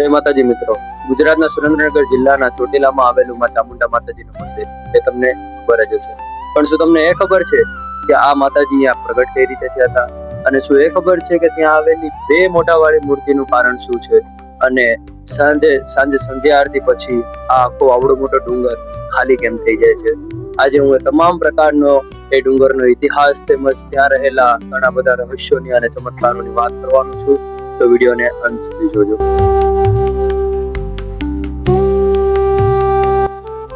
જય માતાજી મિત્રો, ગુજરાતના સુરેન્દ્રનગર જિલ્લાના ચોટીલામાં આવેલું માં ચામુંડા માતાજીનું મંદિર એ તમને ખબર જ હશે. પણ શું તમને એ ખબર છે કે આ માતાજી અહીંયા પ્રગટ કઈ રીતે થયા હતા? અને શું એ ખબર છે કે ત્યાં આવેલી બે મોટાવાળી મૂર્તિનું કારણ શું છે? અને સાંજે સંધ્યા આરતી પછી આ આખો આવડો મોટો ડુંગર ખાલી કેમ થઈ જાય છે? આજે હું એ તમામ પ્રકારનો એ ડુંગરનો ઇતિહાસ તેમજ ત્યાં રહેલા ઘણા બધા રહસ્યોની અને ચમત્કારોની વાત કરવાનું છું. તો વિડીયોને અંત સુધી જોજો.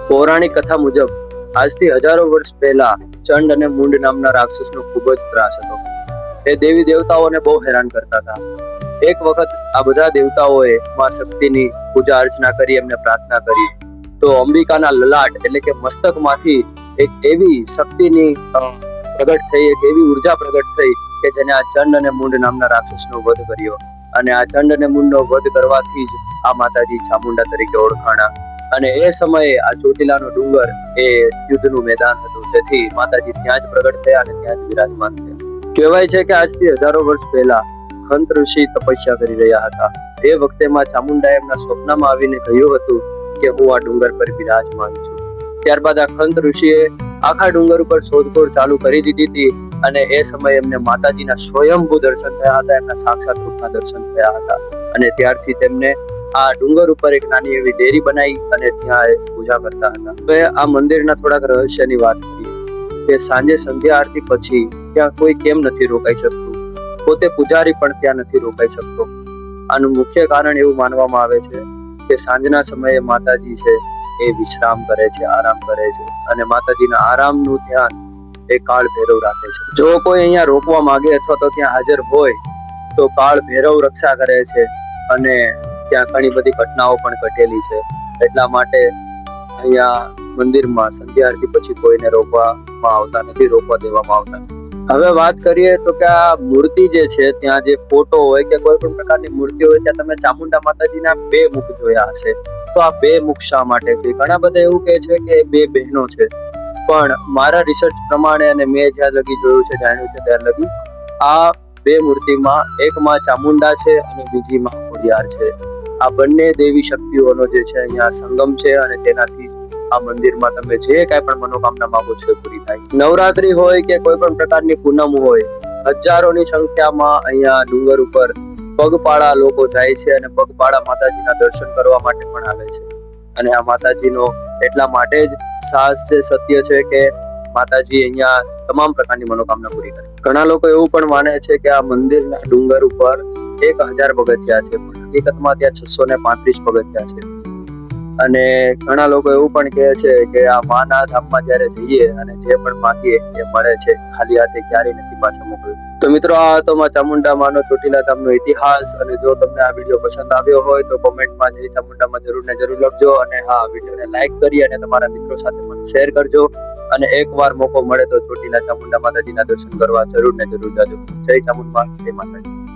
પૌરાણિક કથા મુજબ આજથી હજારો વર્ષ પહેલા ચંડ અને મુંડ નામના રાક્ષસનો ખૂબ જ ત્રાસ હતો. એ દેવી દેવતાઓને બહુ હેરાન કરતા હતા. એક વખત આ બધા દેવતાઓએ માં શક્તિની પૂજા અર્ચના કરી, એમને પ્રાર્થના કરી. તો અંબિકાના લલાટ એટલે કે મસ્તકમાંથી એક એવી શક્તિની પ્રગટ થઈ, એક એવી ઉર્જા પ્રગટ થઈ કે જેને આ ચંડ અને મુંડ નામના રાક્ષસનો વધ કર્યો. અને આ ચંડ અને મુંડનો વધ કરવાથી જ આ માતાજી ચામુંડા તરીકે ઓળખાણા. અને એ સમયે આ ચોટીલાનો ડુંગર એ યુદ્ધનું મેદાન હતું, તેથી માતાજી ત્યાં જ પ્રગટ થયા અને ત્યાં જ વિરાજમાન થયા. કહેવાય છે કે આજથી હજારો વર્ષ પહેલા ખંત ઋષિ તપસ્યા કરી રહ્યા હતા. એ વખતે માં ચામુંડાએ એમના સ્વપ્નમાં આવીને કહ્યું હતું કે હું આ ડુંગર પર બિરાજમાન છું. ત્યારબાદ આ ખંત ઋષિએ આખા ડુંગર ઉપર શોધખોળ ચાલુ કરી દીધી હતી. અને એ સમયે એમને માતાજીના સ્વયંભૂ દર્શન થયા હતા, એમના સાક્ષાત રૂપના દર્શન થયા હતા. અને ત્યારથી તેમને આ ડુંગર ઉપર એક નાની એવી ડેરી બનાવી અને ત્યાં પૂજા કરતા હતા. હવે આ મંદિરના થોડાક રહસ્યની વાત કરીએ કે સાંજે સંધ્યા આરતી પછી ત્યાં કોઈ કેમ નથી રોકાઈ શકતું, પોતે પૂજારી પણ ત્યાં નથી રોકાઈ શકતો. આનું મુખ્ય કારણ એવું માનવામાં આવે છે કે સાંજના સમયે માતાજી છે એ વિશ્રામ કરે છે, આરામ કરે છે. અને માતાજીના આરામનું ધ્યાન એ કાળ ભૈરવ રાખે છે. જો કોઈ અહીંયા રોકવા માંગે અથવા તો ત્યાં હાજર હોય તો કાળ ભૈરવ રક્ષા કરે છે. અને ત્યાં ઘણી બધી ઘટનાઓ પણ ઘટેલી છે. એટલા માટે અહીંયા મંદિરમાં સંધ્યા આરતી પછી કોઈને રોકવામાં આવતા નથી, રોકવા દેવામાં આવતા નથી. હવે વાત કરીએ તો કે આ મૂર્તિ જે છે, ત્યાં જે ફોટો હોય કે કોઈ પણ પ્રકારની મૂર્તિ હોય, ત્યાં તમે ચામુંડા માતાજીના બે મુખ જોયા હશે. તો આ બે મુખ શા માટે છે? ઘણા બધા એવું કહે છે કે બે બહેનો છે. પણ મારા રિસર્ચ પ્રમાણે અને મેં જ્યાં લગી જોયું છે, જાણ્યું છે ત્યાં લગી, આ બે મૂર્તિમાં એક માં ચામુંડા છે અને બીજી માં ખોડિયાર છે. આ બંને દેવી શક્તિઓનો જે છે અહીંયા સંગમ છે. અને તેનાથી આ મંદિરમાં તમે જે કાંઈ પણ મનોકામના માંગો છો પૂરી થાય. નવરાત્રી હોય કે કોઈ પણ પ્રકારની પૂનમ હોય, હજારોની સંખ્યામાં અહીંયા ડુંગર ઉપર પગપાળા લોકો જાય છે અને પગપાળા માતાજીના દર્શન કરવા માટે પણ આવે છે. અને આ માતાજીનો એટલા માટે જ સાહસ છે, સત્ય છે કે માતાજી અહીંયા તમામ પ્રકારની મનોકામના પૂરી કરે. ઘણા લોકો એવું પણ માને છે કે આ મંદિરના ડુંગર ઉપર 1000 પગથિયા છે, પણ હકીકતમાં ત્યાં 635 પગથિયા છે. અને ઘણા લોકો એવું પણ કહે છે કે આ માના ધામમાં જ્યારે જઈએ અને જે પણ માંગીએ એ મળે છે, ખાલી હાથે ક્યારેય નથી પાછા મોકલતા. તો મિત્રો, આ હતો માં ચામુંડા માનો ચોટીલા ધામનો ઇતિહાસ. અને જો તમને આ વિડીયો પસંદ આવ્યો હોય તો કોમેન્ટમાં જય ચામુંડામાં જરૂર ને જરૂર લખજો. અને હા, વિડીયોને લાઈક કરી અને તમારા મિત્રો સાથે પણ શેર કરજો. અને એકવાર મોકો મળે તો ચોટીલા ચામુંડા માતાજીના દર્શન કરવા જરૂર ને જરૂર જાજો. જય ચામુંડા, જય માતાજી.